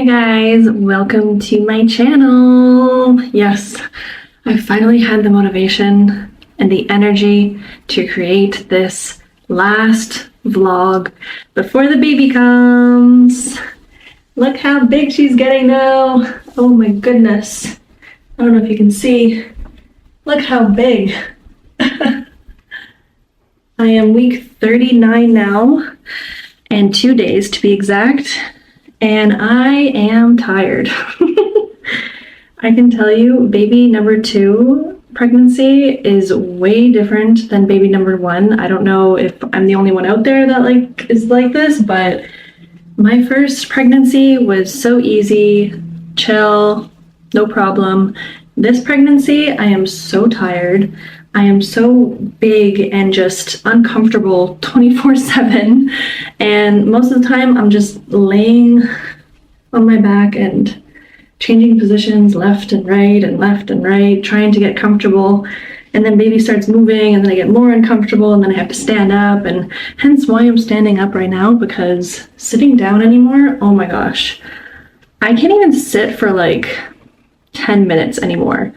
Hi guys, welcome to my channel. Yes, I finally had the motivation and the energy to create this last vlog before the baby comes. Look how big she's getting now. Oh my goodness. I don't know if you can see. Look how big. I am week 39 now, and 2 days to be exact. And I am tired. I can tell you, baby number 2 pregnancy is way different than baby number 1. I don't know if I'm the only one out there that is like this, but my first pregnancy was so easy, chill, no problem. This pregnancy, I am so tired. I am so big and just uncomfortable 24/7, and most of the time I'm just laying on my back and changing positions left and right, trying to get comfortable, and then baby starts moving and then I get more uncomfortable and then I have to stand up, and hence why I'm standing up right now, because sitting down anymore, oh my gosh, I can't even sit for like 10 minutes anymore.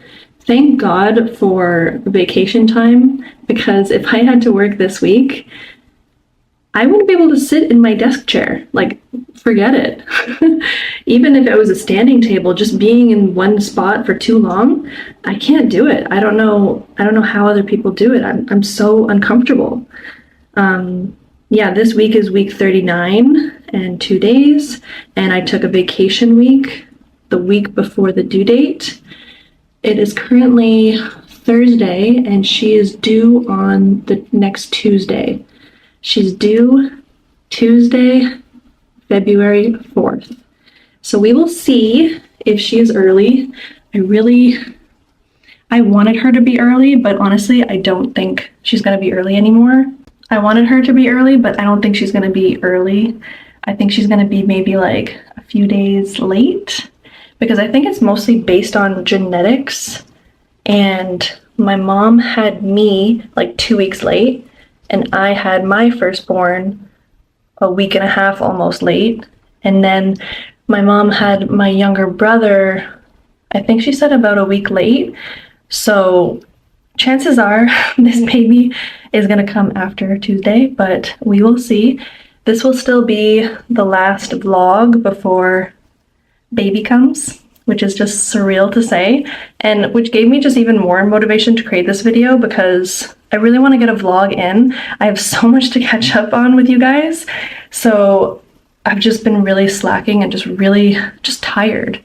Thank God for vacation time, because if I had to work this week, I wouldn't be able to sit in my desk chair. Like, forget it. Even if it was a standing table, just being in one spot for too long, I can't do it. I don't know how other people do it. I'm so uncomfortable. Yeah, this week is week 39 and 2 days, and I took a vacation week the week before the due date. It is currently Thursday, and she is due on the next Tuesday. She's due Tuesday, February 4th. So we will see if she is early. I wanted her to be early, but honestly, I don't think she's going to be early anymore. I wanted her to be early, but I don't think she's going to be early. I think she's going to be maybe like a few days late, because I think it's mostly based on genetics, and my mom had me like 2 weeks late, and I had my firstborn a week and a half almost late, and then my mom had my younger brother, I think she said about a week late. So chances are this baby is going to come after Tuesday, but we will see. This will still be the last vlog before baby comes, which is just surreal to say, and which gave me just even more motivation to create this video, because I really want to get a vlog in. I have so much to catch up on with you guys, so I've just been really slacking and just tired.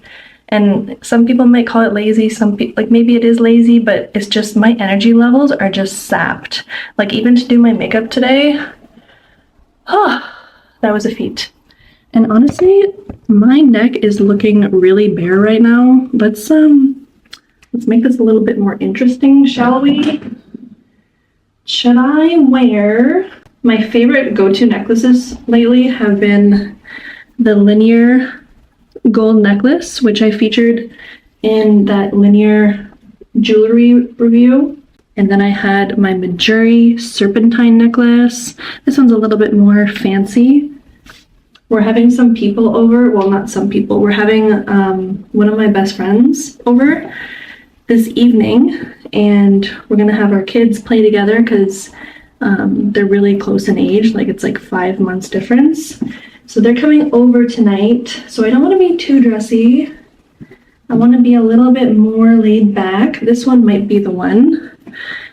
And some people might call it lazy, some people, like, maybe it is lazy, but it's just my energy levels are just sapped. Like, even to do my makeup today, that was a feat. And honestly, my neck is looking really bare right now. Let's make this a little bit more interesting, shall we? Should I wear... My favorite go-to necklaces lately have been the Linjer gold necklace, which I featured in that Linjer jewelry review. And then I had my Momcozy serpentine necklace. This one's a little bit more fancy. We're having some people over, well, not some people, we're having one of my best friends over this evening, and we're gonna have our kids play together, because they're really close in age, like it's like 5 months difference. So they're coming over tonight, so I don't want to be too dressy. I want to be a little bit more laid back. This one might be the one.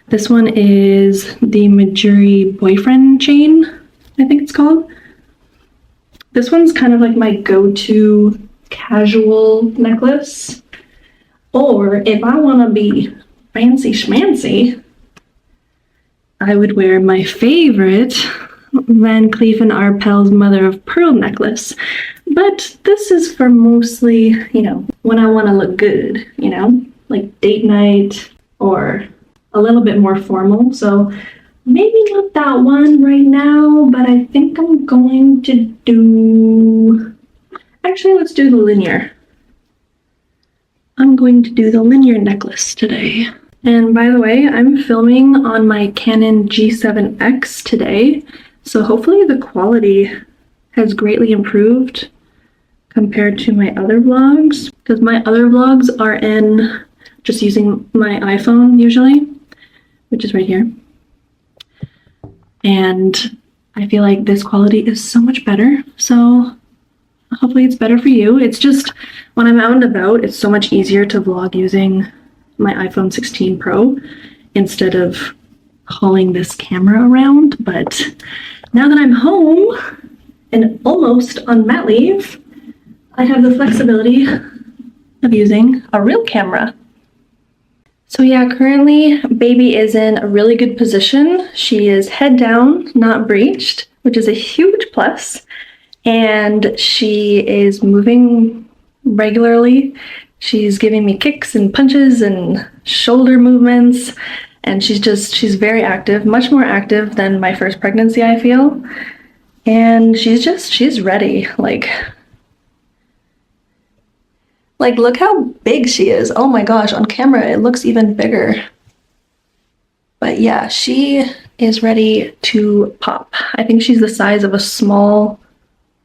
This one is the Momcozy boyfriend chain, I think it's called. This one's kind of like my go-to casual necklace. Or if I want to be fancy schmancy, I would wear my favorite Van Cleef & Arpels mother of pearl necklace. But this is for mostly, you know, when I want to look good, you know, like date night or a little bit more formal. So maybe not that one right now, but I think I'm going to do... Actually, let's do the Linjer. I'm going to do the Linjer necklace today. And by the way, I'm filming on my Canon G7X today, so hopefully the quality has greatly improved, compared to my other vlogs, because my other vlogs are in just using my iPhone usually, which is right here. And I feel like this quality is so much better. So hopefully it's better for you. It's just when I'm out and about, it's so much easier to vlog using my iPhone 16 Pro instead of hauling this camera around. But now that I'm home and almost on mat leave, I have the flexibility of using a real camera. So yeah, currently baby is in a really good position. She is head down, not breached, which is a huge plus. And she is moving regularly. She's giving me kicks and punches and shoulder movements. And she's very active, much more active than my first pregnancy, I feel. And she's ready. Like, look how big she is. Oh my gosh, on camera, it looks even bigger. But yeah, she is ready to pop. I think she's the size of a small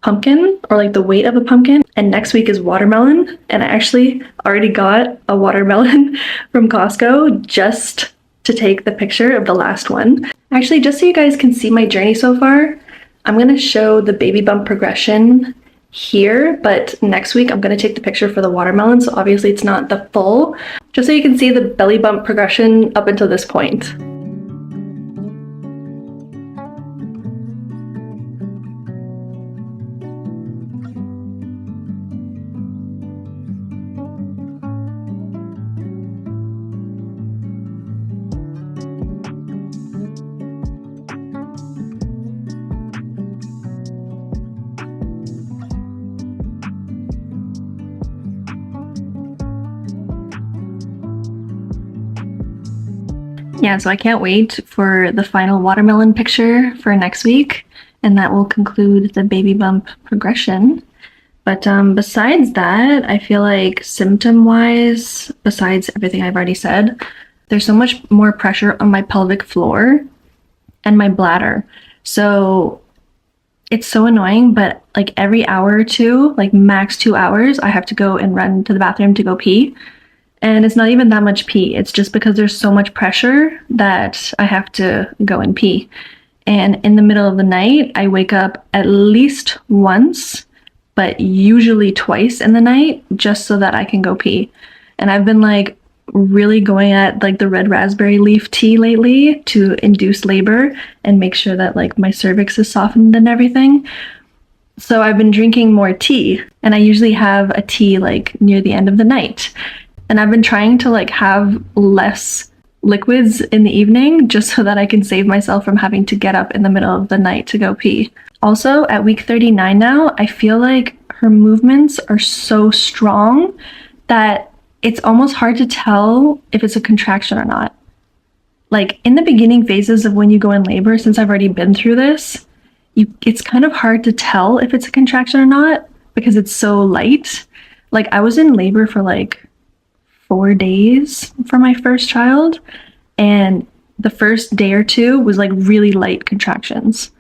pumpkin, or like the weight of a pumpkin. And next week is watermelon. And I actually already got a watermelon from Costco just to take the picture of the last one. Actually, just so you guys can see my journey so far, I'm gonna show the baby bump progression here, but next week I'm going to take the picture for the watermelon, so obviously it's not the full, just so you can see the belly bump progression up until this point. Yeah, so I can't wait for the final watermelon picture for next week, and that will conclude the baby bump progression. But besides that, I feel like symptom-wise, besides everything I've already said, there's so much more pressure on my pelvic floor and my bladder. So it's so annoying, but like every hour or two, like max 2 hours, I have to go and run to the bathroom to go pee. And it's not even that much pee. It's just because there's so much pressure that I have to go and pee. And in the middle of the night, I wake up at least once, but usually twice in the night, just so that I can go pee. And I've been like really going at like the red raspberry leaf tea lately to induce labor and make sure that like my cervix is softened and everything. So I've been drinking more tea, and I usually have a tea like near the end of the night. And I've been trying to like have less liquids in the evening just so that I can save myself from having to get up in the middle of the night to go pee. Also, at week 39 now, I feel like her movements are so strong that it's almost hard to tell if it's a contraction or not. Like in the beginning phases of when you go in labor, since I've already been through this, it's kind of hard to tell if it's a contraction or not because it's so light. Like I was in labor for like 4 days for my first child, and the first day or two was like really light contractions.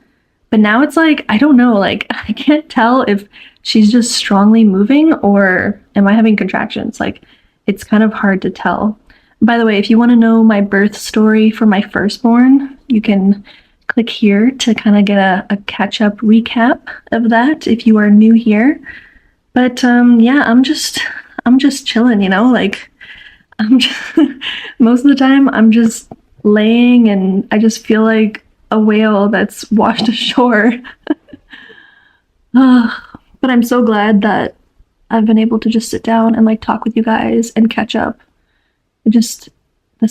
But now it's like, I don't know, like I can't tell if she's just strongly moving or am I having contractions. Like it's kind of hard to tell. By the way, if you want to know my birth story for my firstborn, you can click here to kind of get a catch-up recap of that if you are new here. But yeah, I'm just chilling, you know, like I'm just, most of the time I'm just laying and I just feel like a whale that's washed ashore. But I'm so glad that I've been able to just sit down and like talk with you guys and catch up. This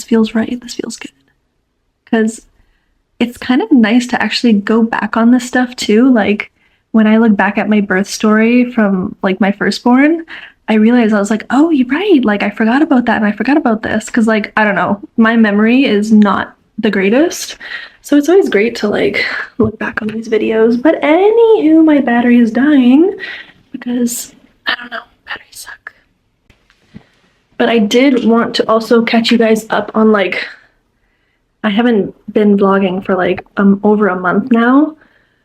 feels right. This feels good. Because it's kind of nice to actually go back on this stuff too. Like when I look back at my birth story from like my firstborn, I realized I was like, oh, you're right. Like I forgot about that and I forgot about this. Cause like, I don't know, my memory is not the greatest. So it's always great to like look back on these videos. But anywho, my battery is dying because I don't know, batteries suck. But I did want to also catch you guys up on like, I haven't been vlogging for like over a month now.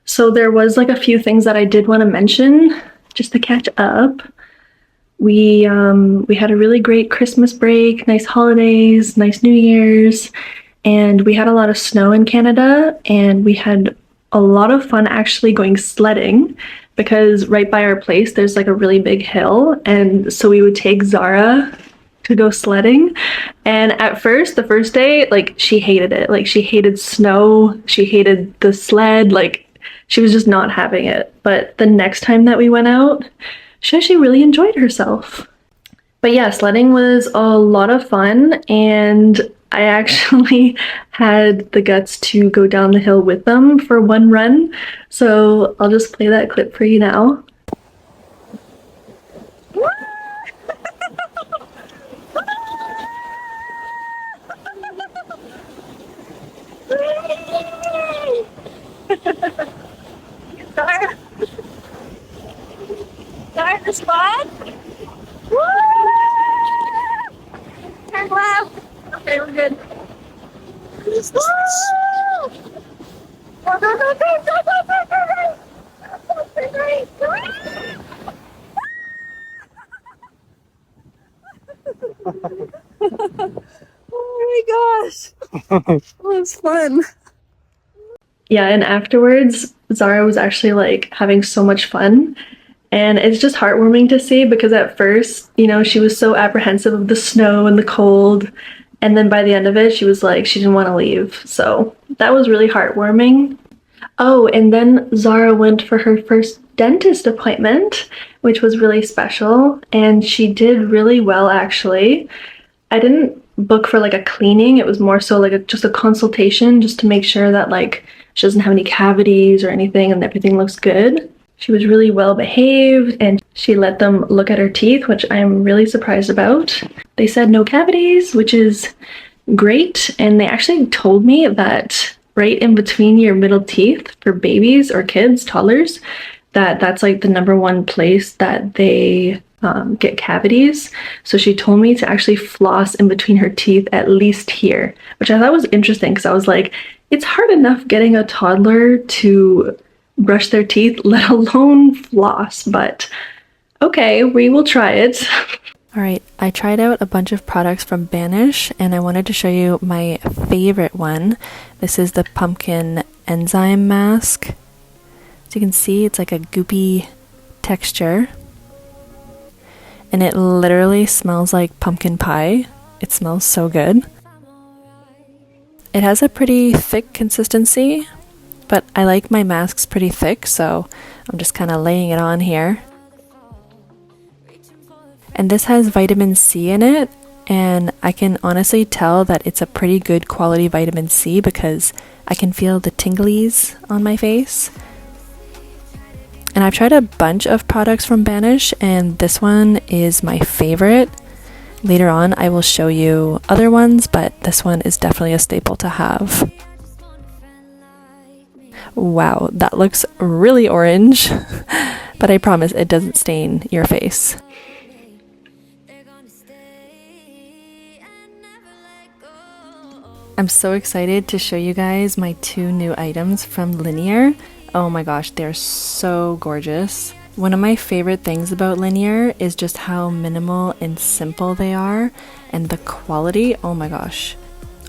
So there was like a few things that I did want to mention just to catch up. We had a really great Christmas break, nice holidays, nice New Year's, and we had a lot of snow in Canada, and we had a lot of fun actually going sledding because right by our place there's like a really big hill, and so we would take Zara to go sledding. And at first, the first day, like she hated it. Like she hated snow, she hated the sled, like she was just not having it. But the next time that we went out, she actually really enjoyed herself. But yeah, sledding was a lot of fun, and I actually had the guts to go down the hill with them for one run. So I'll just play that clip for you now. Start the spot. Woo! Turn left. Okay, we're good. Woo! Go, go, go, go, go, go, go, go, go. Great. Oh my gosh. That was fun. Yeah, and afterwards, Zara was actually like having so much fun. And it's just heartwarming to see because at first, you know, she was so apprehensive of the snow and the cold. And then by the end of it, she was like, she didn't want to leave. So that was really heartwarming. Oh, and then Zara went for her first dentist appointment, which was really special. And she did really well, actually. I didn't book for like a cleaning. It was more so like just a consultation just to make sure that like she doesn't have any cavities or anything and everything looks good. She was really well behaved and she let them look at her teeth, which I'm really surprised about. They said no cavities, which is great. And they actually told me that right in between your middle teeth for babies or kids, toddlers, that's like the #1 place that they get cavities. So she told me to actually floss in between her teeth at least here, which I thought was interesting because I was like, it's hard enough getting a toddler to brush their teeth, let alone floss, but okay, we will try it. Alright, I tried out a bunch of products from Banish and I wanted to show you my favorite one. This is the pumpkin enzyme mask. As you can see, it's like a goopy texture. And it literally smells like pumpkin pie. It smells so good. It has a pretty thick consistency, but I like my masks pretty thick, so I'm just kind of laying it on here. And this has vitamin C in it, and I can honestly tell that it's a pretty good quality vitamin C because I can feel the tinglies on my face. And I've tried a bunch of products from Banish, and this one is my favorite. Later on, I will show you other ones, but this one is definitely a staple to have. Wow, that looks really orange, but I promise it doesn't stain your face. I'm so excited to show you guys my 2 new items from Linjer. Oh my gosh, they're so gorgeous. One of my favorite things about Linjer is just how minimal and simple they are, and the quality, oh my gosh.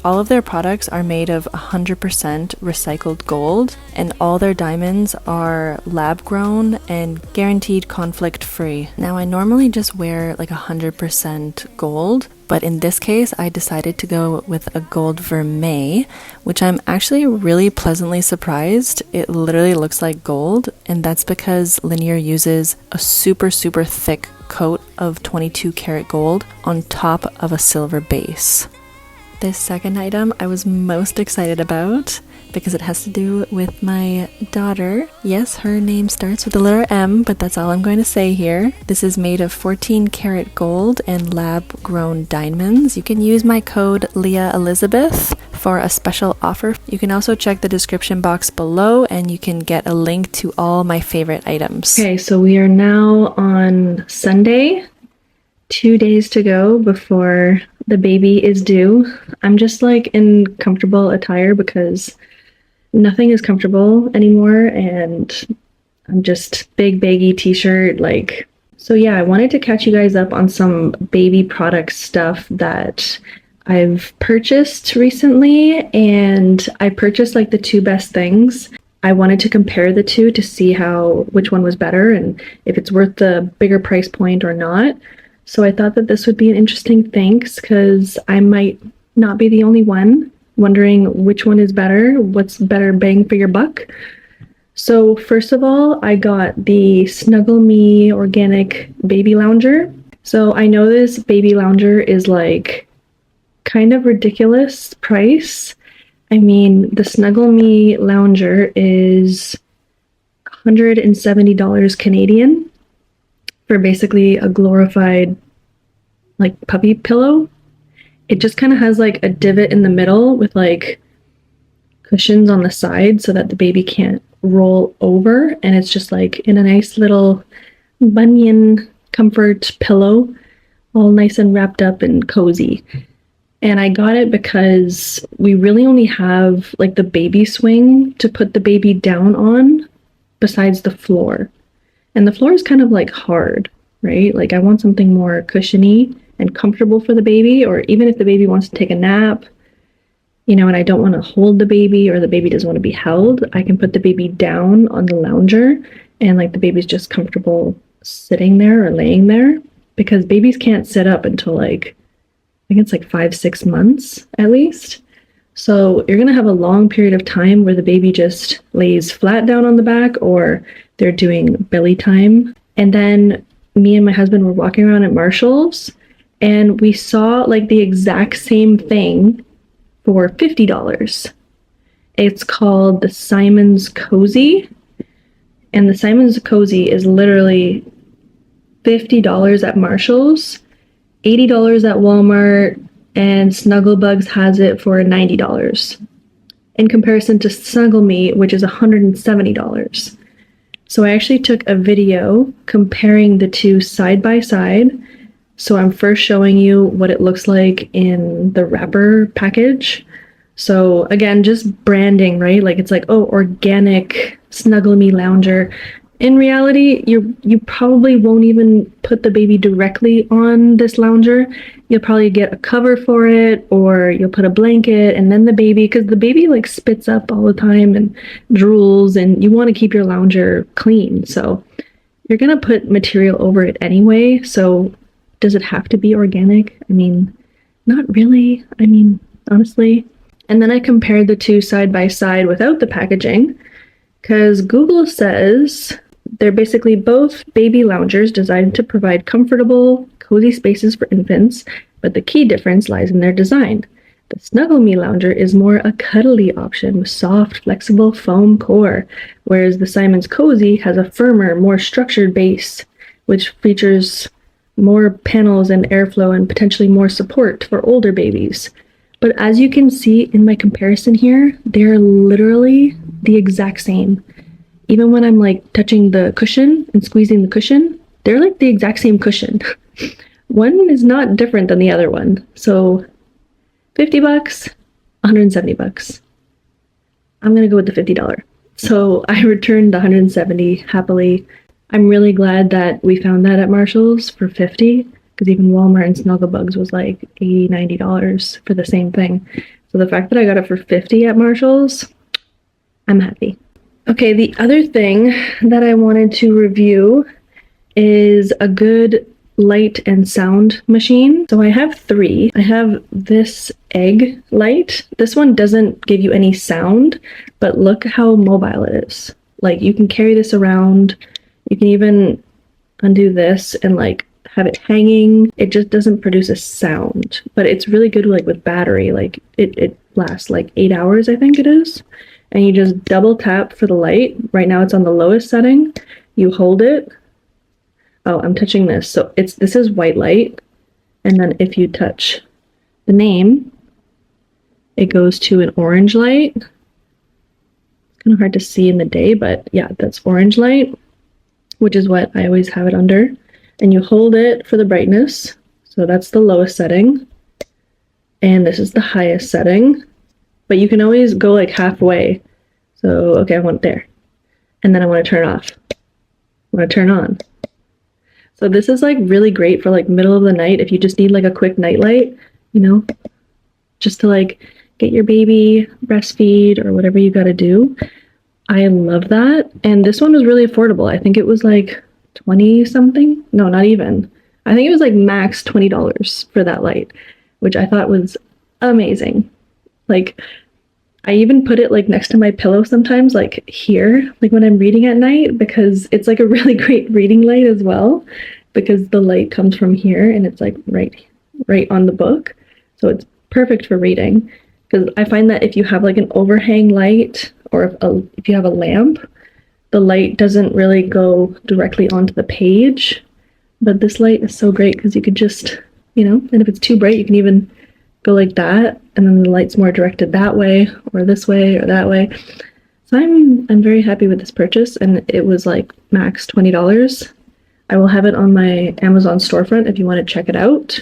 All of their products are made of 100% recycled gold, and all their diamonds are lab grown and guaranteed conflict free. Now I normally just wear like 100% gold, but in this case I decided to go with a gold vermeil, which I'm actually really pleasantly surprised. It literally looks like gold, and that's because Linjer uses a super thick coat of 22 karat gold on top of a silver base. This second item I was most excited about because it has to do with my daughter. Yes, her name starts with the letter M, but that's all I'm going to say here. This is made of 14 karat gold and lab grown diamonds. You can use my code Leah Elizabeth for a special offer. You can also check the description box below and you can get a link to all my favorite items. Okay, so we are now on Sunday, 2 days to go before the baby is due. I'm just like in comfortable attire because nothing is comfortable anymore, and just big baggy t-shirt, like. So yeah, I wanted to catch you guys up on some baby product stuff that I've purchased recently, and I purchased like the 2 best things. I wanted to compare the 2 to see which one was better and if it's worth the bigger price point or not. So I thought that this would be an interesting thing because I might not be the only one wondering which one is better, what's better bang for your buck. So first of all, I got the Snuggle Me organic baby lounger. So I know this baby lounger is like kind of ridiculous price. I mean, the Snuggle Me lounger is $170 Canadian for basically a glorified like puppy pillow. It just kind of has like a divot in the middle with like cushions on the side so that the baby can't roll over, and it's just like in a nice little bunion comfort pillow, all nice and wrapped up and cozy. And I got it because we really only have like the baby swing to put the baby down on besides the floor. And the floor is kind of like hard, right? Like I want something more cushiony and comfortable for the baby, or even if the baby wants to take a nap, you know, and I don't want to hold the baby or the baby doesn't want to be held, I can put the baby down on the lounger and like the baby's just comfortable sitting there or laying there, because babies can't sit up until like, I think it's like 5-6 months at least. So you're going to have a long period of time where the baby just lays flat down on the back or they're doing belly time. And then me and my husband were walking around at Marshall's and we saw like the exact same thing for $50. It's called the Simon's Cozy, and the Simon's Cozy is literally $50 at Marshall's, $80 at Walmart, and Snugglebugs has it for $90 in comparison to Snuggle Me, which is $170. So I actually took a video comparing the 2 side by side. So I'm first showing you what it looks like in the wrapper package. So again, just branding, right? Like it's like, oh, organic Snuggle Me lounger. In reality, you probably won't even put the baby directly on this lounger. You'll probably get a cover for it, or you'll put a blanket and then the baby, because the baby like spits up all the time and drools, and you want to keep your lounger clean. So you're gonna put material over it anyway. So does it have to be organic? I mean, not really. I mean, honestly. And then I compared the 2 side by side without the packaging, because Google says they're basically both baby loungers designed to provide comfortable, cozy spaces for infants, but the key difference lies in their design. The Snuggle Me lounger is more a cuddly option with soft, flexible foam core, whereas the Simon's Cozy has a firmer, more structured base, which features more panels and airflow and potentially more support for older babies. But as you can see in my comparison here, they're literally the exact same. Even when I'm like touching the cushion and squeezing the cushion, they're like the exact same cushion. One is not different than the other one. So $50, $170. I'm gonna go with the $50. So I returned the $170 happily. I'm really glad that we found that at Marshall's for $50, because even Walmart and Snugglebugs was like $80, $90 for the same thing. So the fact that I got it for $50 at Marshall's, I'm happy. Okay, the other thing that I wanted to review is a good light and sound machine. So I have 3. I have this egg light. This one doesn't give you any sound, but look how mobile it is. Like you can carry this around. You can even undo this and like have it hanging. It just doesn't produce a sound, but it's really good like with battery. Like it lasts like 8 hours, I think it is. And you just double tap for the light. Right now it's on the lowest setting. You hold it. Oh, I'm touching this. So this is white light. And then if you touch the name, it goes to an orange light. It's kind of hard to see in the day, but yeah, that's orange light, which is what I always have it under. And you hold it for the brightness. So that's the lowest setting. And this is the highest setting. But you can always go like halfway. So, okay, I want it there. And then I want to turn it off. want to turn on. So this is like really great for like middle of the night if you just need like a quick night light, you know, just to like get your baby, breastfeed, or whatever you got to do. I love that. And this one was really affordable. I think it was like 20 something. No, not even. I think it was like max $20 for that light, which I thought was amazing. Like, I even put it like next to my pillow sometimes, like here, like when I'm reading at night, because it's like a really great reading light as well, because the light comes from here and it's like right on the book. So it's perfect for reading. Because I find that if you have like an overhang light, or if you have a lamp, the light doesn't really go directly onto the page. But this light is so great because you could just, you know, and if it's too bright, you can even go like that, and then the light's more directed that way or this way or that way. So I'm very happy with this purchase, and it was like max $20. I will have it on my Amazon storefront if you want to check it out.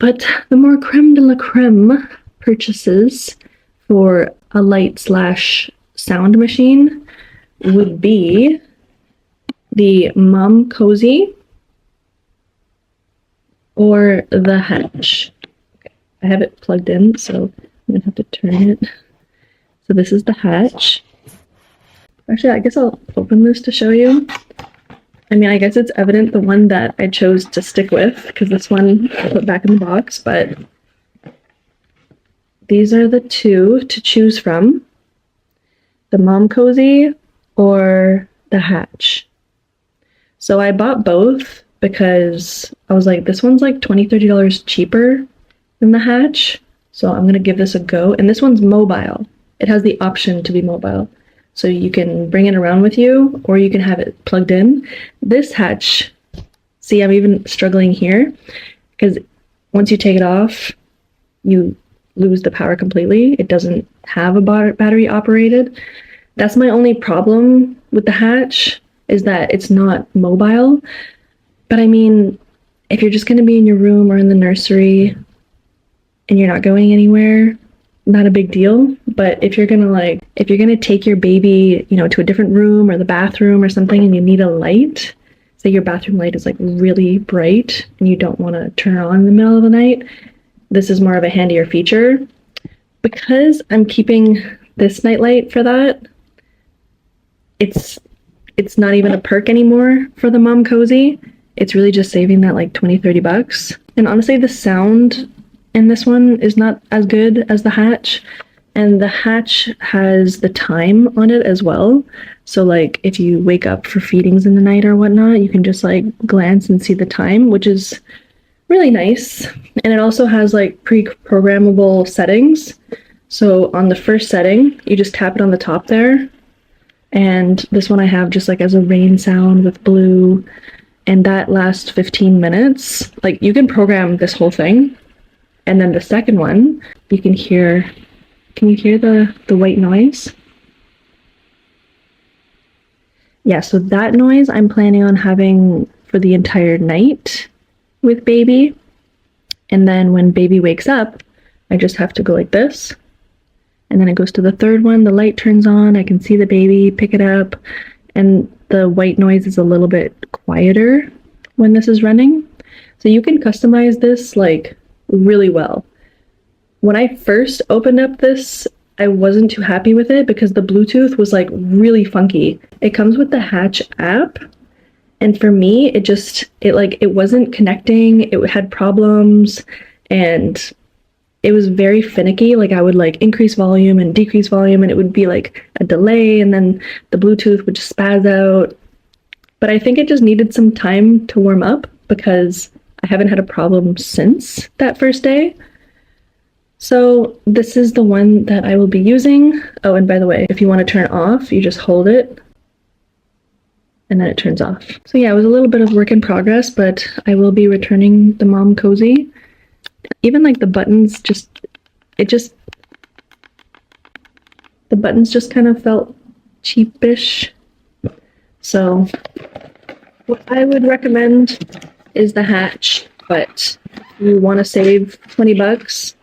But the more creme de la creme purchases for a light / sound machine would be the Momcozy or the Hatch. I have it plugged in, so I'm gonna have to turn it. So this is the Hatch. Actually, I guess I'll open this to show you. I mean, I guess it's evident the one that I chose to stick with, because this one I put back in the box, but these are the two to choose from. The Momcozy or the Hatch. So I bought both because I was like, this one's like $20, $30 cheaper than the Hatch, so I'm gonna give this a go. And this one's mobile. It has the option to be mobile, so you can bring it around with you, or you can have it plugged in. This Hatch, see, I'm even struggling here, because once you take it off, you lose the power completely. It doesn't have a battery operated. That's my only problem with the Hatch, is that it's not mobile. But I mean, if you're just gonna be in your room or in the nursery, and you're not going anywhere, not a big deal. But if you're gonna take your baby, you know, to a different room or the bathroom or something, and you need a light, say your bathroom light is like really bright and you don't want to turn it on in the middle of the night, this is more of a handier feature. Because I'm keeping this nightlight for that, it's not even a perk anymore for the Momcozy. It's really just saving that like $20-$30. And honestly, the sound in this one is not as good as the Hatch, and the Hatch has the time on it as well. So like if you wake up for feedings in the night or whatnot, you can just like glance and see the time, which is really nice. And it also has like pre-programmable settings. So on the first setting, you just tap it on the top there, and this one I have just like as a rain sound with blue, and that lasts 15 minutes. Like you can program this whole thing. And then the second one, you can hear you hear the white noise? Yeah, so that noise I'm planning on having for the entire night with baby. And then when baby wakes up, I just have to go like this. And then it goes to the third one, the light turns on, I can see the baby, pick it up, and the white noise is a little bit quieter when this is running. So you can customize this like really well. When I first opened up this, I wasn't too happy with it because the Bluetooth was like really funky. It comes with the Hatch app, and for me, it wasn't connecting. It had problems, and it was very finicky. Like I would like increase volume and decrease volume, and it would be like a delay, and then the Bluetooth would just spaz out. But I think it just needed some time to warm up because I haven't had a problem since that first day. So this is the one that I will be using. Oh, and by the way, if you want to turn it off, you just hold it and then it turns off. So yeah, it was a little bit of work in progress, but I will be returning the Momcozy. Even like the buttons the buttons just kind of felt cheapish. So what I would recommend is the Hatch, but if you want to save $20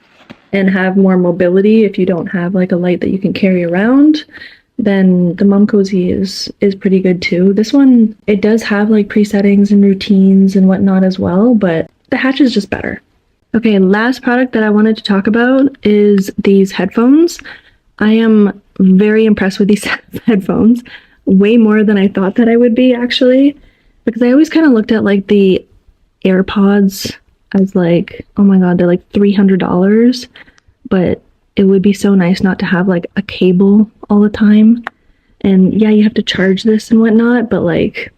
and have more mobility, if you don't have like a light that you can carry around, then the Momcozy is pretty good too. This one, it does have like presettings and routines and whatnot as well, but the Hatch is just better. Okay, last product that I wanted to talk about is these headphones. I am very impressed with these headphones, way more than I thought that I would be actually, because I always kind of looked at like the AirPods as like, oh my god, they're like $300, but it would be so nice not to have like a cable all the time. And yeah, you have to charge this and whatnot, but like,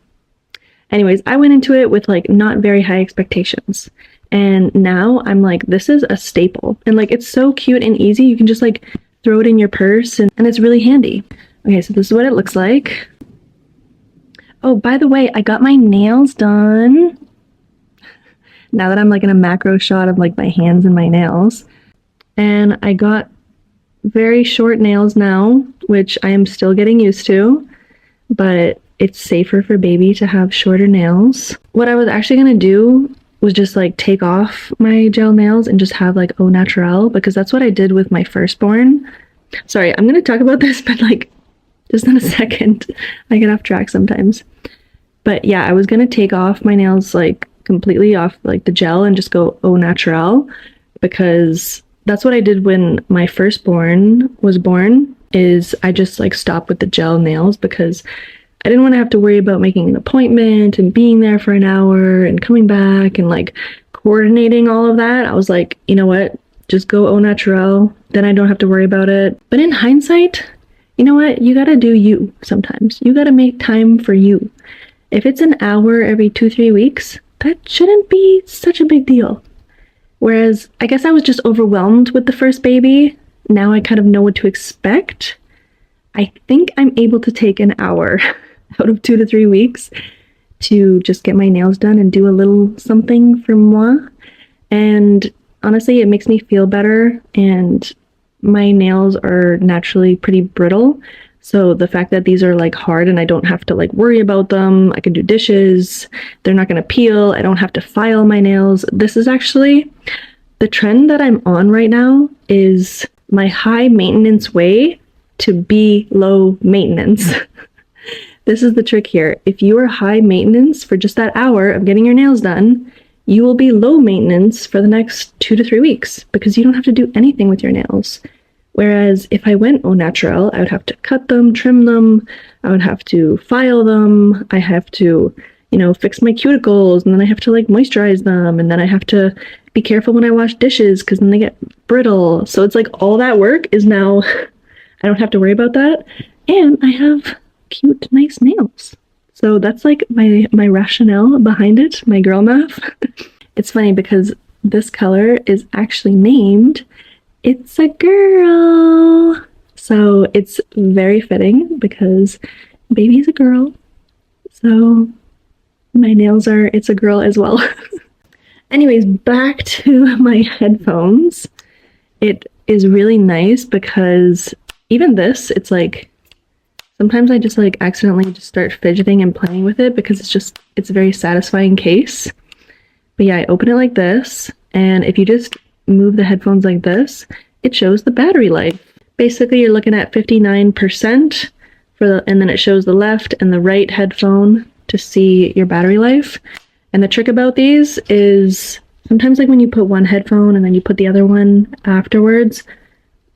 anyways, I went into it with like not very high expectations. And now I'm like, this is a staple. And like, it's so cute and easy. You can just like throw it in your purse and it's really handy. Okay, so this is what it looks like. Oh, by the way, I got my nails done. Now that I'm like in a macro shot of like my hands and my nails. And I got very short nails now, which I am still getting used to, but it's safer for baby to have shorter nails. What I was actually gonna do was just like take off my gel nails and just have like au naturel, because that's what I did with my firstborn. Sorry, I'm gonna talk about this, but like just in a second. I get off track sometimes. But yeah, I was gonna take off my nails like completely off like the gel and just go au naturel, because that's what I did when my firstborn was born. Is I just like stopped with the gel nails because I didn't want to have to worry about making an appointment and being there for an hour and coming back and like coordinating all of that. I was like, you know what, just go au naturel, then I don't have to worry about it. But in hindsight, you know what, you gotta do you sometimes. You gotta make time for you. If it's an hour every 2-3 weeks, that shouldn't be such a big deal. Whereas I guess I was just overwhelmed with the first baby. Now I kind of know what to expect. I think I'm able to take an hour out of 2 to 3 weeks to just get my nails done and do a little something for moi. And honestly, it makes me feel better, and my nails are naturally pretty brittle. So the fact that these are like hard and I don't have to like worry about them, I can do dishes, they're not gonna peel, I don't have to file my nails. This is actually the trend that I'm on right now, is my high maintenance way to be low maintenance. This is the trick here. If you are high maintenance for just that hour of getting your nails done, you will be low maintenance for the next 2 to 3 weeks because you don't have to do anything with your nails. Whereas if I went au naturel, I would have to cut them, trim them, I would have to file them, I have to, you know, fix my cuticles, and then I have to like moisturize them, and then I have to be careful when I wash dishes because then they get brittle. So it's like all that work is now, I don't have to worry about that, and I have cute, nice nails. So that's like my rationale behind it, my girl math. It's funny because this color is actually named It's a Girl. So it's very fitting because baby is a girl. So my nails are It's a Girl as well. Anyways, back to my headphones. It is really nice because even this, it's like, sometimes I just like accidentally just start fidgeting and playing with it because it's a very satisfying case. But yeah, I open it like this, and if you just move the headphones like this, it shows the battery life. Basically, you're looking at 59% and then it shows the left and the right headphone to see your battery life. And the trick about these is sometimes like when you put one headphone and then you put the other one afterwards,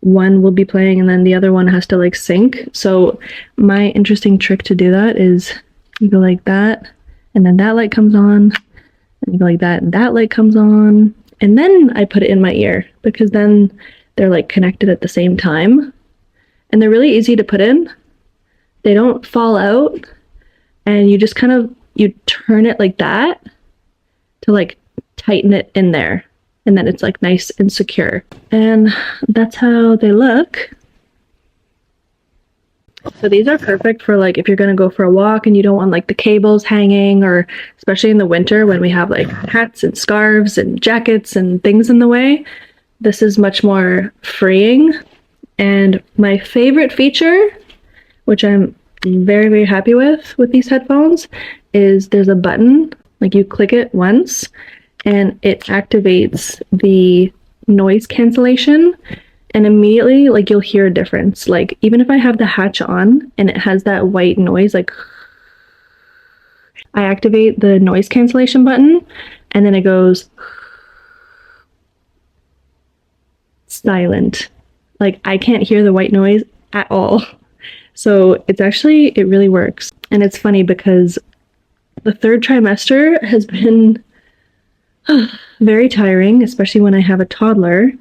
one will be playing and then the other one has to like sync. So my interesting trick to do that is you go like that, and then that light comes on, and you go like that, and that light comes on, and then I put it in my ear because then they're like connected at the same time. And they're really easy to put in. They don't fall out, and you just kind of, you turn it like that to like tighten it in there. And then it's like nice and secure. And that's how they look. So these are perfect for like if you're gonna go for a walk and you don't want like the cables hanging, or especially in the winter when we have like hats and scarves and jackets and things in the way. This is much more freeing. And my favorite feature, which I'm very, very happy with these headphones, is there's a button, like you click it once and it activates the noise cancellation. and immediately like you'll hear a difference. Like even if I have the hatch on and it has that white noise, like I activate the noise cancellation button and then it goes silent. Like I can't hear the white noise at all. So it's actually, it really works. And it's funny because the third trimester has been very tiring, especially when I have a toddler.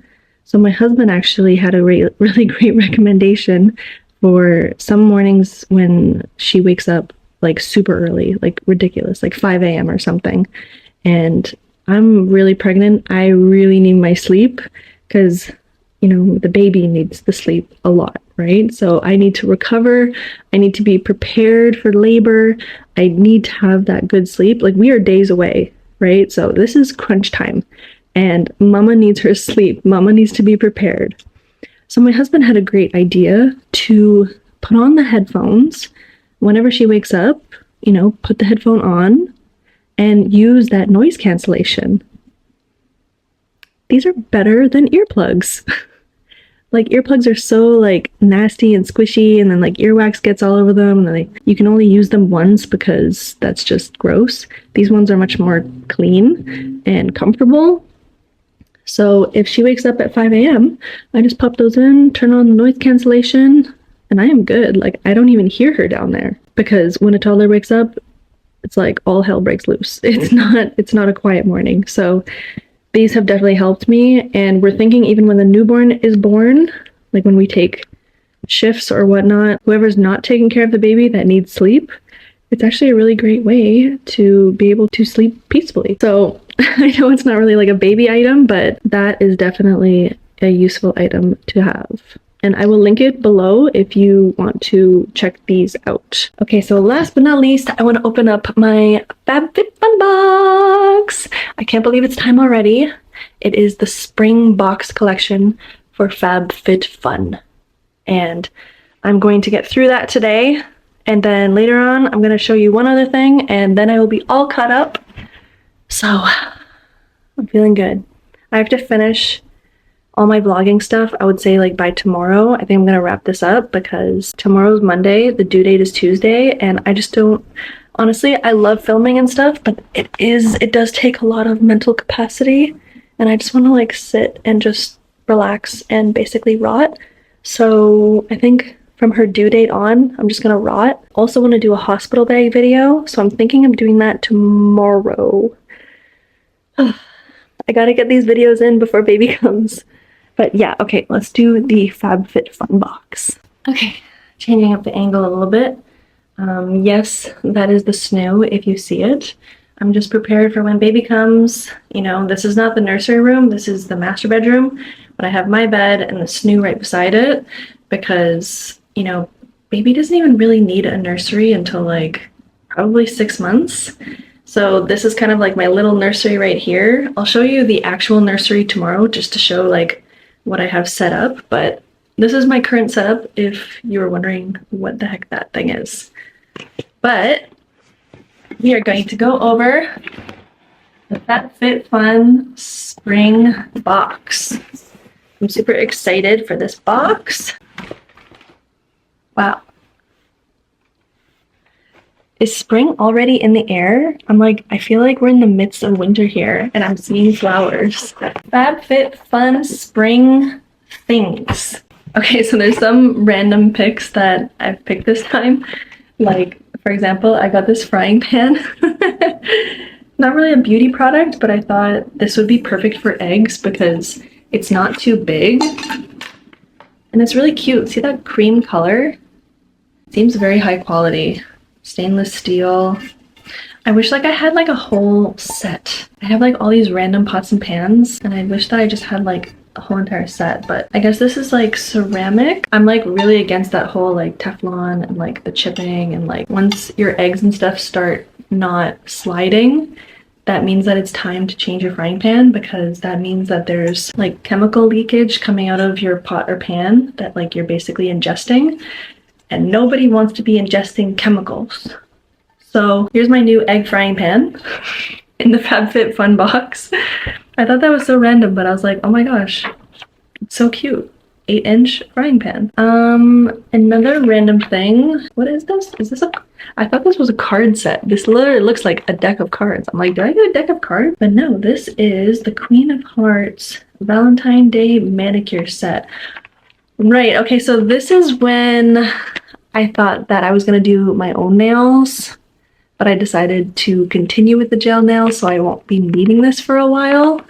So my husband actually had a really great recommendation for some mornings when she wakes up like super early, like ridiculous, like 5 a.m. or something. And I'm really pregnant. I really need my sleep because, you know, the baby needs the sleep a lot, right? So I need to recover. I need to be prepared for labor. I need to have that good sleep. Like we are days away, right? So this is crunch time and mama needs her sleep. Mama needs to be prepared. So my husband had a great idea to put on the headphones whenever she wakes up, you know, put the headphone on and use that noise cancellation. These are better than earplugs. Like earplugs are so like nasty and squishy and then like earwax gets all over them and then you can only use them once because that's just gross. These ones are much more clean and comfortable. So if she wakes up at 5 a.m., I just pop those in, turn on the noise cancellation, and I am good. Like I don't even hear her down there because when a toddler wakes up, it's like all hell breaks loose. It's not a quiet morning. So these have definitely helped me, and we're thinking even when the newborn is born, like when we take shifts or whatnot, whoever's not taking care of the baby that needs sleep, it's actually a really great way to be able to sleep peacefully. So I know it's not really like a baby item, but that is definitely a useful item to have. And I will link it below if you want to check these out. Okay, so last but not least, I want to open up my FabFitFun Box. I can't believe it's time already. It is the Spring Box collection for FabFitFun. And I'm going to get through that today. And then later on, I'm going to show you one other thing, and then I will be all caught up. So I'm feeling good. I have to finish all my vlogging stuff, I would say like by tomorrow. I think I'm gonna wrap this up because tomorrow's Monday, the due date is Tuesday, and I just don't, honestly, I love filming and stuff, but it does take a lot of mental capacity, and I just want to like sit and just relax and basically rot. So I think from her due date on, I'm just gonna rot. Also want to do a hospital bag video, so I'm thinking I'm doing that tomorrow. I gotta get these videos in before baby comes. But yeah, okay, let's do the FabFitFun box. Okay, changing up the angle a little bit. Yes, that is the Snoo if you see it. I'm just prepared for when baby comes. You know, this is not the nursery room, this is the master bedroom, but I have my bed and the Snoo right beside it because, you know, baby doesn't even really need a nursery until like probably 6 months. So this is kind of like my little nursery right here. I'll show you the actual nursery tomorrow just to show like what I have set up, but this is my current setup if you were wondering what the heck that thing is. But we are going to go over the FabFitFun Spring Box. I'm super excited for this box. Wow. Is spring already in the air? I'm like, I feel like we're in the midst of winter here and I'm seeing flowers. FabFitFun Spring Things. Okay, so there's some random pics that I've picked this time. Like, for example, I got this frying pan. Not really a beauty product, but I thought this would be perfect for eggs because it's not too big. And it's really cute. See that cream color? Seems very high quality. Stainless steel. I wish like I had like a whole set. I have like all these random pots and pans and I wish that I just had like a whole entire set, but I guess this is like ceramic. I'm like really against that whole like Teflon and like the chipping, and like once your eggs and stuff start not sliding, that means that it's time to change your frying pan because that means that there's like chemical leakage coming out of your pot or pan that like you're basically ingesting. And nobody wants to be ingesting chemicals. So here's my new egg frying pan in the FabFitFun box. I thought that was so random, but I was like, oh my gosh, it's so cute. 8-inch frying pan. Another random thing. What is this? Is this a... I thought this was a card set. This literally looks like a deck of cards. I'm like, did I get a deck of cards? But no, this is the Queen of Hearts Valentine Day manicure set. Right, okay, so this is when I thought that I was gonna do my own nails, but I decided to continue with the gel nails, so I won't be needing this for a while.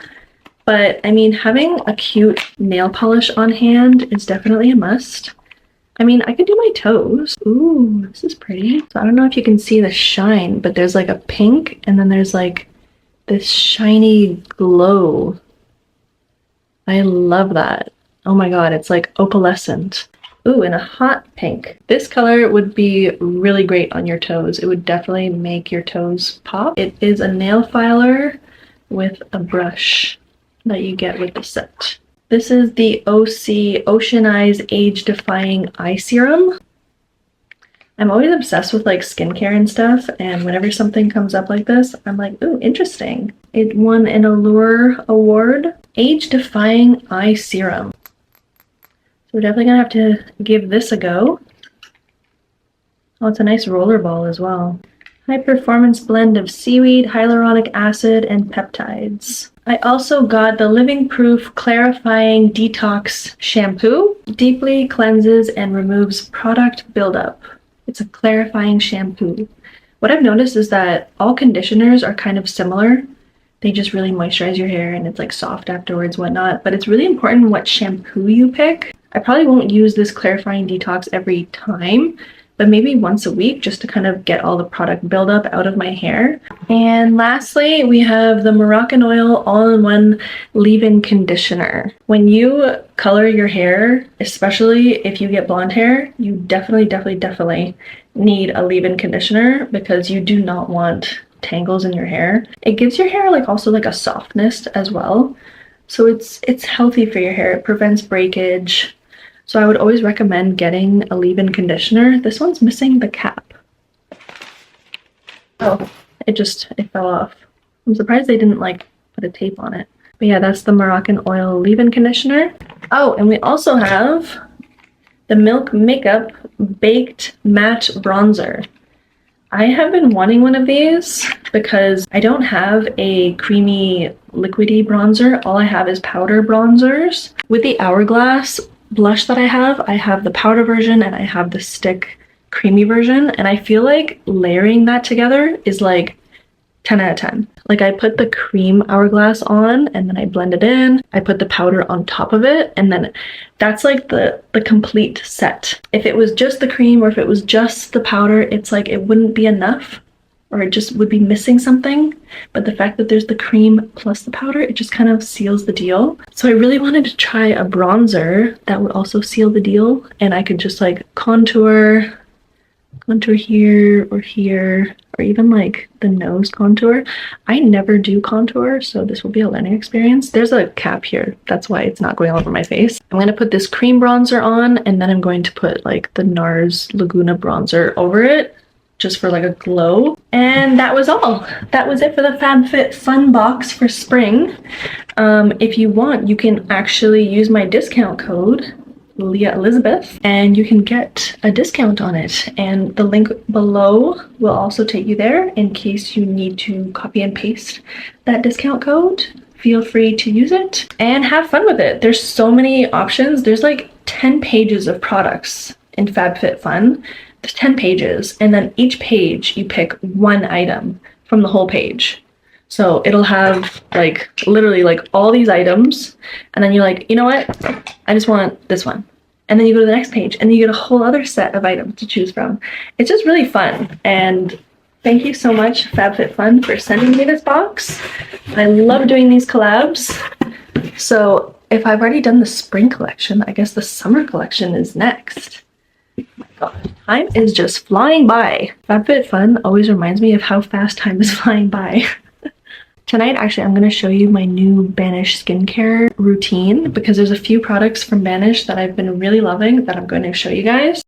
But I mean, having a cute nail polish on hand is definitely a must. I mean, I could do my toes. Ooh, this is pretty. So I don't know if you can see the shine, but there's like a pink and then there's like this shiny glow. I love that. Oh my god, it's like opalescent. Ooh, and a hot pink. This color would be really great on your toes. It would definitely make your toes pop. It is a nail filer with a brush that you get with the set. This is the OC Ocean Eyes Age Defying Eye Serum. I'm always obsessed with like skincare and stuff, and whenever something comes up like this, I'm like, ooh, interesting. It won an Allure Award. Age Defying Eye Serum. So we're definitely gonna have to give this a go. Oh, it's a nice roller ball as well. High performance blend of seaweed, hyaluronic acid, and peptides. I also got the Living Proof Clarifying Detox Shampoo. Deeply cleanses and removes product buildup. It's a clarifying shampoo. What I've noticed is that all conditioners are kind of similar. They just really moisturize your hair and it's like soft afterwards, whatnot. But it's really important what shampoo you pick. I probably won't use this clarifying detox every time, but maybe once a week just to kind of get all the product buildup out of my hair. And lastly, we have the Moroccan Oil All-in-One Leave-In Conditioner. When you color your hair, especially if you get blonde hair, you definitely need a leave-in conditioner because you do not want tangles in your hair. It gives your hair like also like a softness as well. So it's healthy for your hair. It prevents breakage. So I would always recommend getting a leave-in conditioner. This one's missing the cap. Oh, it fell off. I'm surprised they didn't like put a tape on it. But yeah, that's the Moroccan Oil leave-in conditioner. Oh, and we also have the Milk Makeup Baked Matte Bronzer. I have been wanting one of these because I don't have a creamy liquidy bronzer. All I have is powder bronzers. With the Hourglass blush that I have the powder version and I have the stick creamy version, and I feel like layering that together is like 10 out of 10. Like I put the cream Hourglass on and then I blend it in. I put the powder on top of it and then that's like the complete set. If it was just the cream or if it was just the powder, it's like it wouldn't be enough or it just would be missing something. But the fact that there's the cream plus the powder, it just kind of seals the deal. So I really wanted to try a bronzer that would also seal the deal, and I could just like contour here or even like the nose contour. I never do contour, so this will be a learning experience. There's a cap here, that's why it's not going all over my face. I'm going to put this cream bronzer on and then I'm going to put like the NARS Laguna bronzer over it just for like a glow. And that was all. That was it for the FabFitFun box for spring. If you want, you can actually use my discount code Leah Elizabeth and you can get a discount on it, and the link below will also take you there in case you need to copy and paste that discount code. Feel free to use it and have fun with it. There's so many options. There's like 10 pages of products in FabFitFun. There's 10 pages, and then each page you pick one item from the whole page. So it'll have like literally like all these items, and then you're like, you know what? I just want this one. And then you go to the next page and you get a whole other set of items to choose from. It's just really fun. And thank you so much, FabFitFun, for sending me this box. I love doing these collabs. So if I've already done the spring collection, I guess the summer collection is next. Oh my god, time is just flying by. FabFitFun always reminds me of how fast time is flying by. Tonight, actually, I'm going to show you my new Banish skincare routine because there's a few products from Banish that I've been really loving that I'm going to show you guys.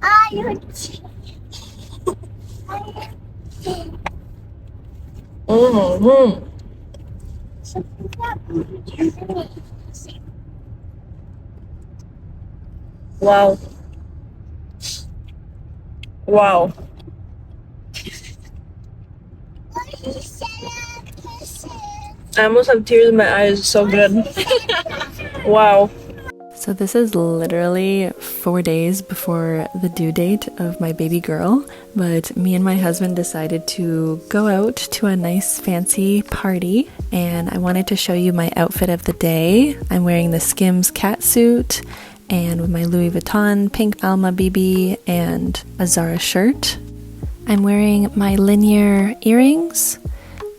I Mm-hmm. Wow. Wow. I almost have tears in my eyes. It's so good. Wow. So this is literally 4 days before the due date of my baby girl, but me and my husband decided to go out to a nice fancy party, and I wanted to show you my outfit of the day. I'm wearing the Skims cat suit and with my Louis Vuitton pink Alma BB and a Zara shirt. I'm wearing my Linjer earrings,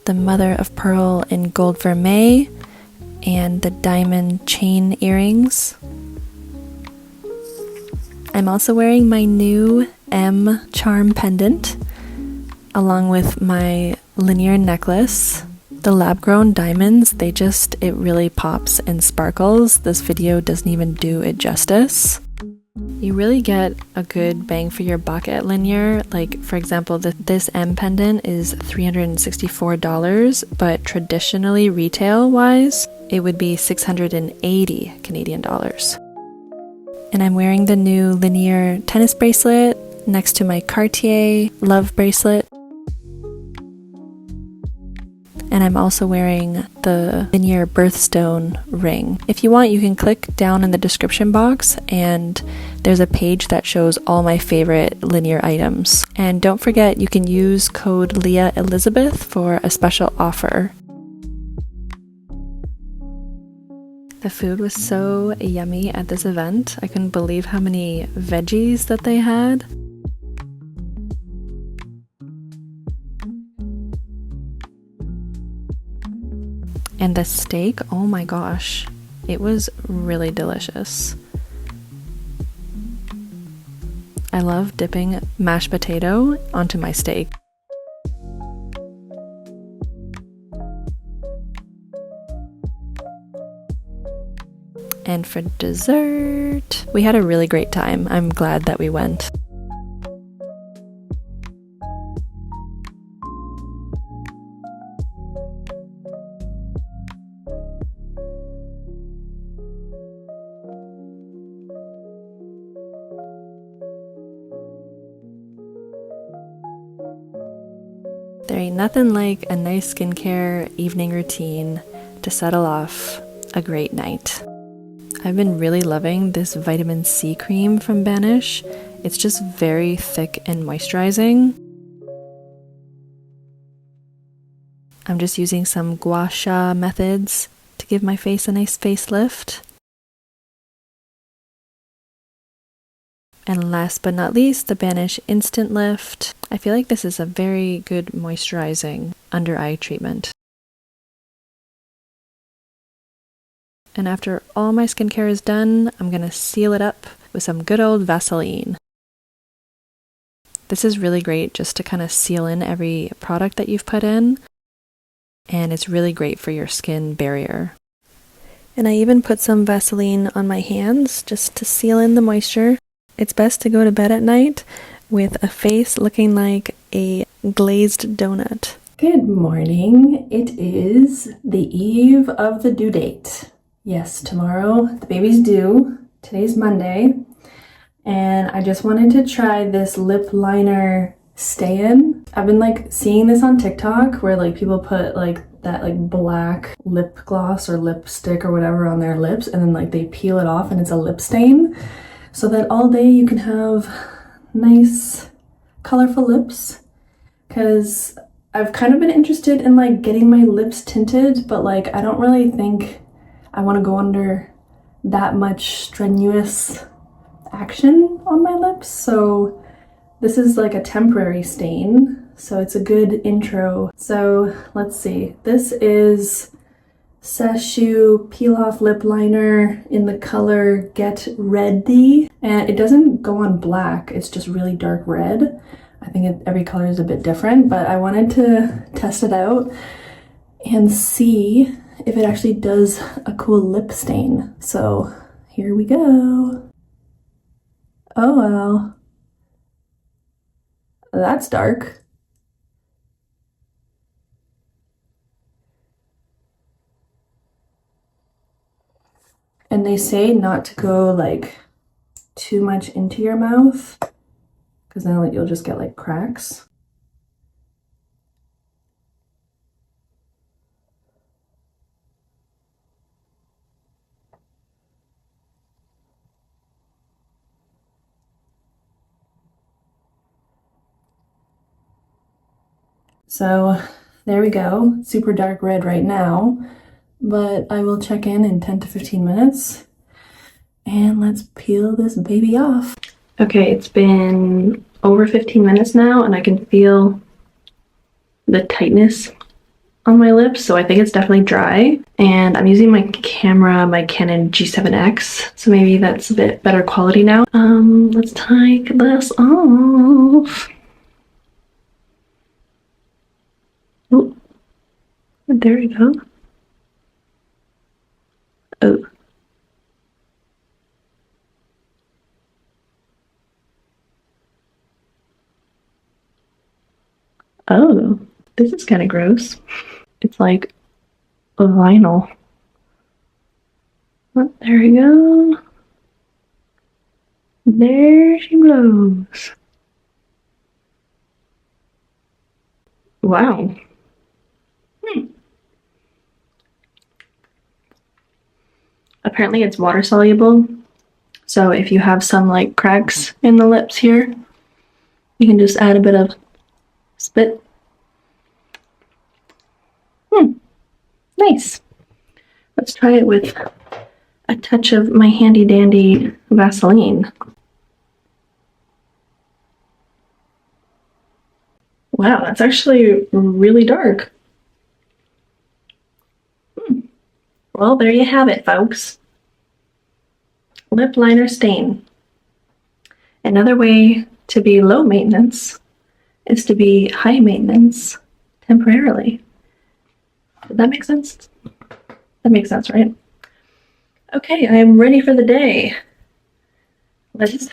the mother of pearl in gold vermeil, and the diamond chain earrings. I'm also wearing my new M charm pendant along with my Linjer necklace. The lab-grown diamonds, it really pops and sparkles. This video doesn't even do it justice. You really get a good bang for your buck at Linjer. Like, for example, this M pendant is $364, but traditionally retail-wise, it would be 680 Canadian dollars. And I'm wearing the new Linjer tennis bracelet next to my Cartier love bracelet. And I'm also wearing the Linjer birthstone ring. If you want, you can click down in the description box and there's a page that shows all my favorite Linjer items. And don't forget, you can use code Leah Elizabeth for a special offer. The food was so yummy at this event. I couldn't believe how many veggies that they had. And the steak, oh my gosh, it was really delicious. I love dipping mashed potato onto my steak. And for dessert, we had a really great time. I'm glad that we went. There ain't nothing like a nice skincare evening routine to settle off a great night. I've been really loving this vitamin C cream from Banish. It's just very thick and moisturizing. I'm just using some gua sha methods to give my face a nice facelift. And last but not least, the Banish Instant Lift. I feel like this is a very good moisturizing under eye treatment. And after all my skincare is done, I'm gonna seal it up with some good old Vaseline. This is really great just to kind of seal in every product that you've put in. And it's really great for your skin barrier. And I even put some Vaseline on my hands just to seal in the moisture. It's best to go to bed at night with a face looking like a glazed donut. Good morning. It is the eve of the due date. Yes, tomorrow the baby's due. Today's Monday. And I just wanted to try this lip liner stay-in. I've been like seeing this on TikTok where like people put like that like black lip gloss or lipstick or whatever on their lips and then like they peel it off and it's a lip stain. So that all day you can have nice colorful lips. Cause I've kind of been interested in like getting my lips tinted, but like I don't really think I want to go under that much strenuous action on my lips. So this is like a temporary stain. So it's a good intro. So let's see. This is Sashu Peel Off Lip Liner in the color Get Ready. And it doesn't go on black. It's just really dark red. I think every color is a bit different, but I wanted to test it out and see if it actually does a cool lip stain. So here we go. Oh wow. That's dark. And they say not to go like too much into your mouth because then like, you'll just get like cracks. So there we go, super dark red right now, but I will check in 10 to 15 minutes and let's peel this baby off. Okay, it's been over 15 minutes now and I can feel the tightness on my lips, so I think it's definitely dry. And I'm using my camera, my Canon G7X, so maybe that's a bit better quality now. Let's take this off. Oh, there we go. Oh. Oh, this is kind of gross. It's like a vinyl. Oh, there we go. There she blows. Wow. Apparently it's water soluble. So if you have some like cracks in the lips here, you can just add a bit of spit. Nice. Let's try it with a touch of my handy dandy Vaseline. Wow, that's actually really dark. Well, there you have it, folks. Lip liner stain. Another way to be low maintenance is to be high maintenance temporarily. Did that make sense? That makes sense, right? Okay, I am ready for the day. Let's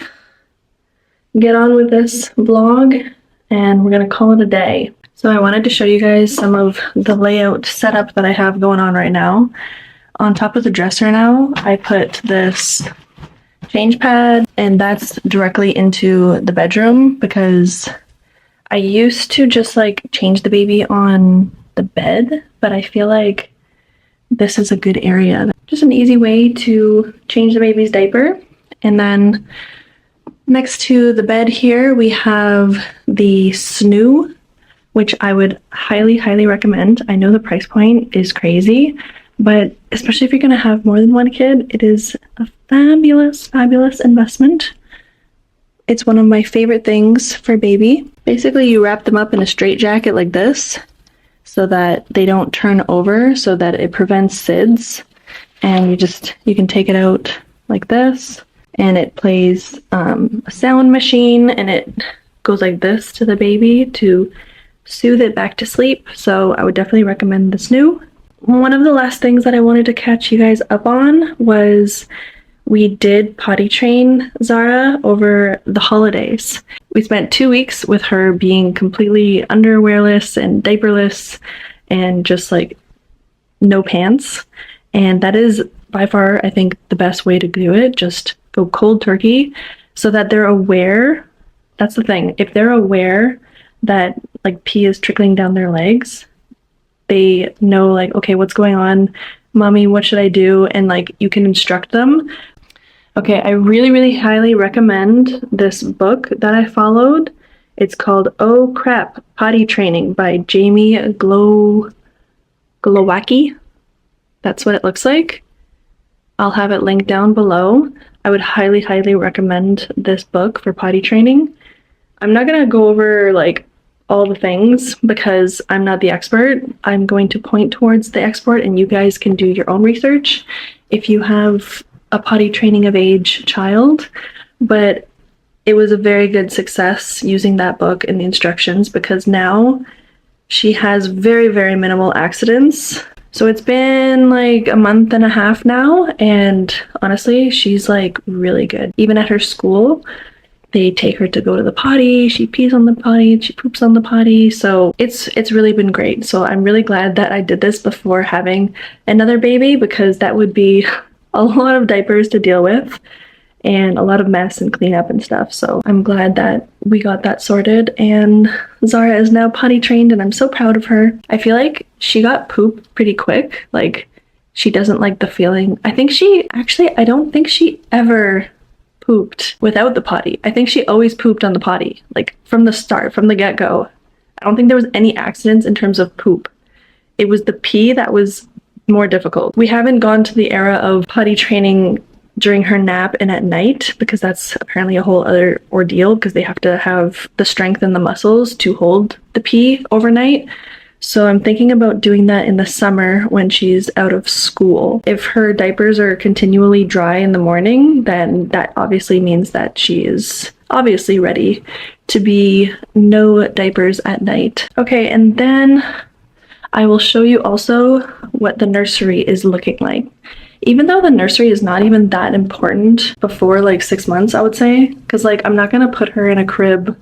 get on with this vlog and we're gonna call it a day. So I wanted to show you guys some of the layout setup that I have going on right now. On top of the dresser now, I put this change pad, and that's directly into the bedroom because I used to just like change the baby on the bed, but I feel like this is a good area. Just an easy way to change the baby's diaper. And then next to the bed here, we have the Snoo, which I would highly, highly recommend. I know the price point is crazy, but especially if you're gonna have more than one kid, it is a fabulous, fabulous investment. It's one of my favorite things for baby. Basically, you wrap them up in a straitjacket like this so that they don't turn over, so that it prevents SIDS. And you can take it out like this, and it plays a sound machine, and it goes like this to the baby to soothe it back to sleep. So I would definitely recommend the Snoo. One of the last things that I wanted to catch you guys up on was we did potty train Zara over the holidays. We spent 2 weeks with her being completely underwearless and diaperless and just like no pants. And that is by far, I think, the best way to do it. Just go cold turkey so that they're aware. That's the thing. If they're aware that like pee is trickling down their legs, they know like, okay, what's going on? Mommy, what should I do? And like you can instruct them. Okay, I really, really highly recommend this book that I followed. It's called Oh Crap, Potty Training by Jamie Glowacki. That's what it looks like. I'll have it linked down below. I would highly, highly recommend this book for potty training. I'm not gonna go over like all the things because I'm not the expert. I'm going to point towards the expert and you guys can do your own research if you have a potty training of age child. But it was a very good success using that book and the instructions because now she has very, very minimal accidents. So it's been like a month and a half now, and honestly, she's like really good. Even at her school, They take her to go to the potty, she pees on the potty, she poops on the potty. So it's really been great. So I'm really glad that I did this before having another baby, because that would be a lot of diapers to deal with and a lot of mess and cleanup and stuff. So I'm glad that we got that sorted, and Zara is now potty trained and I'm so proud of her. I feel like she got poop pretty quick. Like, she doesn't like the feeling. I don't think she ever pooped without the potty. I think she always pooped on the potty, like from the start, from the get-go. I don't think there was any accidents in terms of poop. It was the pee that was more difficult. We haven't gone to the era of potty training during her nap and at night, because that's apparently a whole other ordeal, because they have to have the strength and the muscles to hold the pee overnight. So I'm thinking about doing that in the summer when she's out of school. If her diapers are continually dry in the morning, then that obviously means that she is obviously ready to be no diapers at night. Okay, and then I will show you also what the nursery is looking like. Even though the nursery is not even that important before like 6 months, I would say, because like I'm not gonna put her in a crib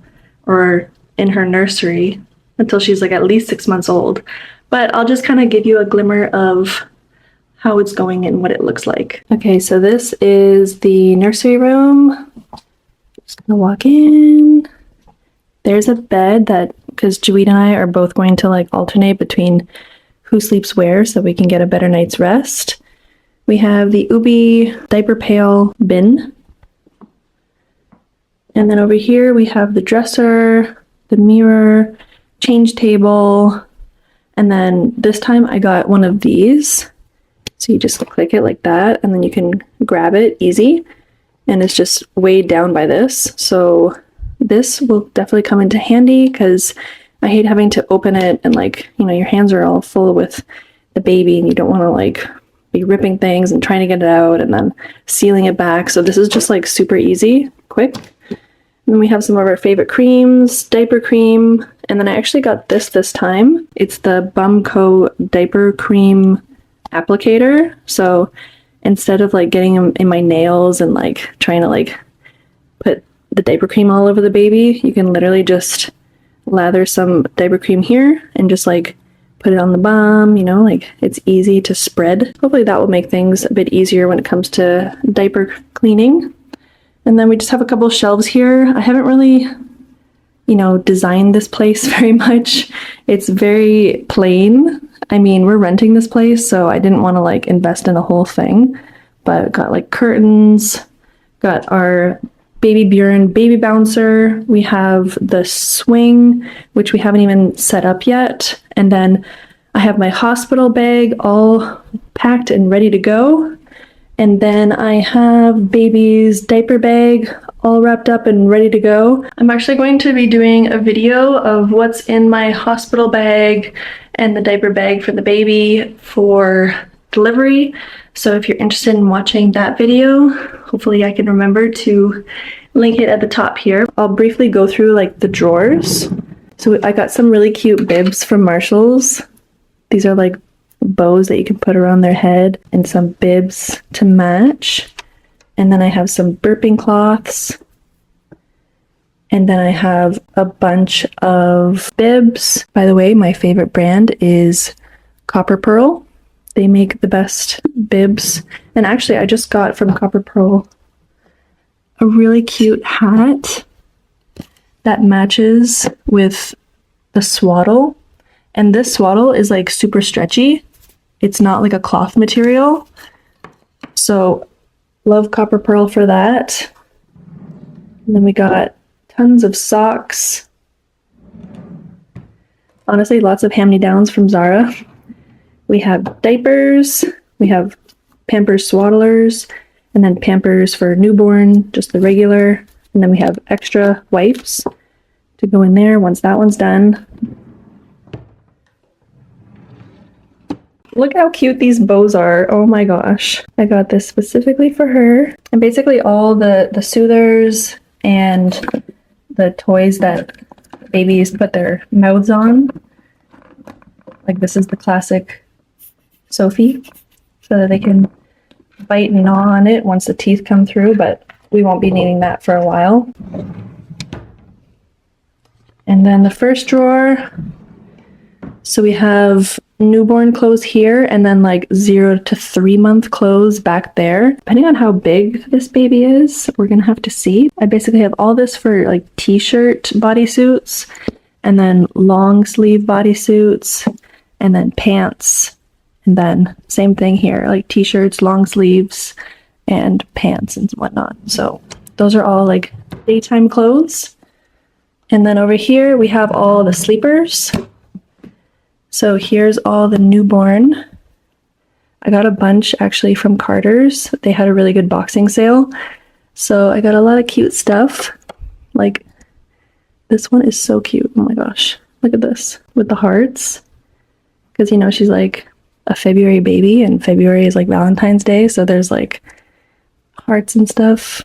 or in her nursery until she's like at least 6 months old. But I'll just kind of give you a glimmer of how it's going and what it looks like. Okay, so this is the nursery room. Just gonna walk in. There's a bed that, because Jude and I are both going to like alternate between who sleeps where so we can get a better night's rest. We have the Ubi diaper pail bin. And then over here we have the dresser, the mirror, change table, and then this time I got one of these. So you just click it like that, and then you can grab it easy. And it's just weighed down by this. So this will definitely come into handy, because I hate having to open it and like, you know, your hands are all full with the baby and you don't want to like be ripping things and trying to get it out and then sealing it back. So this is just like super easy, quick. And then we have some of our favorite creams, diaper cream, and then I actually got this time. It's the Momcozy diaper cream applicator. So instead of like getting them in my nails and like trying to like put the diaper cream all over the baby, you can literally just lather some diaper cream here and just like put it on the bum, you know, like it's easy to spread. Hopefully that will make things a bit easier when it comes to diaper cleaning. And then we just have a couple of shelves here. I haven't really, you know, designed this place very much. It's very plain. I mean, we're renting this place, so I didn't want to like invest in a whole thing, but got like curtains, got our Baby Bjorn baby bouncer. We have the swing, which we haven't even set up yet. And then I have my hospital bag all packed and ready to go. And then I have baby's diaper bag all wrapped up and ready to go. I'm actually going to be doing a video of what's in my hospital bag and the diaper bag for the baby for delivery. So if you're interested in watching that video, hopefully I can remember to link it at the top here. I'll briefly go through like the drawers. So I got some really cute bibs from Marshall's. These are like bows that you can put around their head and some bibs to match. And then I have some burping cloths. And then I have a bunch of bibs. By the way, my favorite brand is Copper Pearl. They make the best bibs. And actually, I just got from Copper Pearl a really cute hat that matches with the swaddle. And this swaddle is like super stretchy. It's not like a cloth material. So love Copper Pearl for that. And then we got tons of socks. Honestly, lots of hand-me-downs from Zara. We have diapers, we have Pampers swaddlers, and then Pampers for newborn, just the regular. And then we have extra wipes to go in there once that one's done. Look how cute these bows are. Oh my gosh. I got this specifically for her. And basically all the soothers and the toys that babies put their mouths on. Like this is the classic Sophie, so that they can bite and gnaw on it once the teeth come through, but we won't be needing that for a while. And then the first drawer, so we have newborn clothes here and then like 0 to 3 month clothes back there. Depending on how big this baby is, we're gonna have to see. I basically have all this for like t-shirt bodysuits and then long sleeve bodysuits and then pants. And then same thing here, like t-shirts, long sleeves, and pants and whatnot. So those are all like daytime clothes. And then over here we have all the sleepers. So here's all the newborn. I got a bunch actually from Carter's. They had a really good boxing sale. So I got a lot of cute stuff. Like this one is so cute. Oh my gosh. Look at this with the hearts. Because you know, she's like a February baby and February is like Valentine's Day. So there's like hearts and stuff,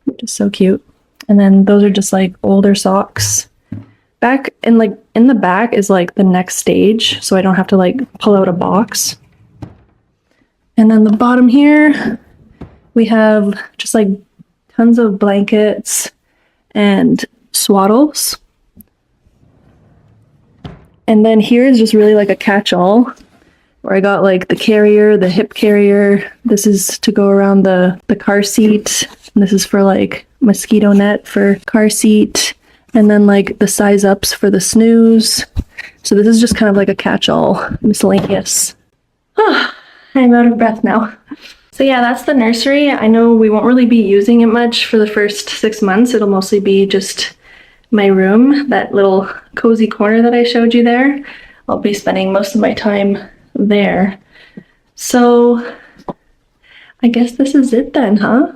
which is so cute. And then those are just like older socks. Back and like in the back is like the next stage, so I don't have to like pull out a box. And then the bottom here, we have just like tons of blankets and swaddles. And then here is just really like a catch-all where I got like the carrier, the hip carrier. This is to go around the car seat. And this is for like mosquito net for car seat. And then like the size ups for the Snoos. So this is just kind of like a catch-all miscellaneous. I'm out of breath now. So yeah, that's the nursery. I know we won't really be using it much for the first 6 months. It'll mostly be just my room, that little cozy corner that I showed you there. I'll be spending most of my time there. So I guess this is it then, huh?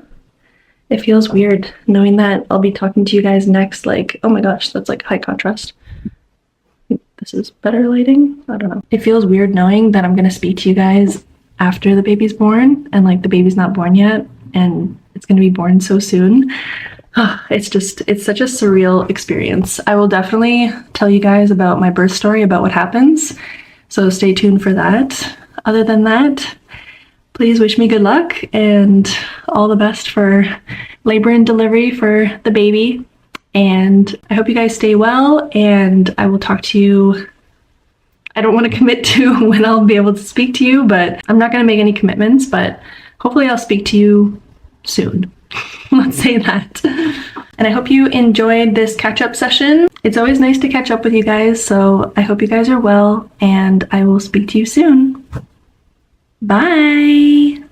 It feels weird knowing that I'll be talking to you guys next, like, oh my gosh, that's like high contrast. This is better lighting? I don't know. It feels weird knowing that I'm gonna speak to you guys after the baby's born and like the baby's not born yet and it's gonna be born so soon. It's such a surreal experience. I will definitely tell you guys about my birth story, about what happens. So stay tuned for that. Other than that, please wish me good luck and all the best for labor and delivery for the baby. And I hope you guys stay well, and I will talk to you. I don't want to commit to when I'll be able to speak to you, but I'm not going to make any commitments, but hopefully I'll speak to you soon. Let's say that. And I hope you enjoyed this catch-up session. It's always nice to catch up with you guys, so I hope you guys are well, and I will speak to you soon. Bye!